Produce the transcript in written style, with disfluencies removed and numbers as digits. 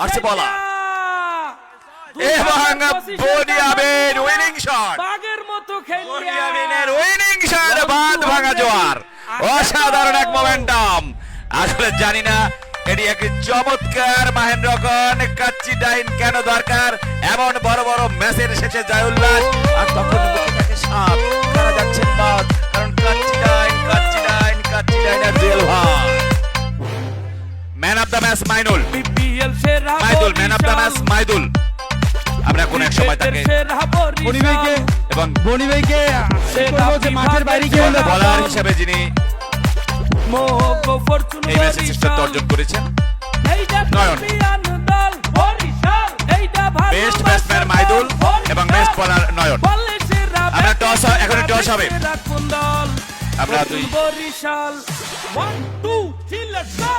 আসছে বলা এবং বনিয়ামিন উইনিং শট, বাগের মতো বনিয়ামিনের উইনিং শট, বাঁধ ভাঙা জোয়ার, অসাধারণ এক মোমেন্টাম। আসলে জানি না এটি এক চমৎকার মাহেন্দ্রক্ষণ। কাচ্চি ডাইন কেন দরকার এমন বড় বড় ম্যাচের শেষে জয় উল্লাস, আর তখন সাপ কারা যাচ্ছেন বাদ, কারণ কাচ্চি ডাইনের জেল ভাই। Man of the match Mainul, Maidul man of the match Maidul. আমরা কোন এক সময় তাকে এবং মাঠের বাইরে গিয়ে বলার হিসেবে যিনি এই ম্যাচে শ্রেষ্ঠত্ব অর্জন করেছেন নয়ন। বেস্ট ব্যাটসম্যান মাইদুল এবং বেস্ট বোলার নয়ন। আমরা টস, এখন টস হবে। আমরা দুই বরিশাল 1 2 3 লেটস গো।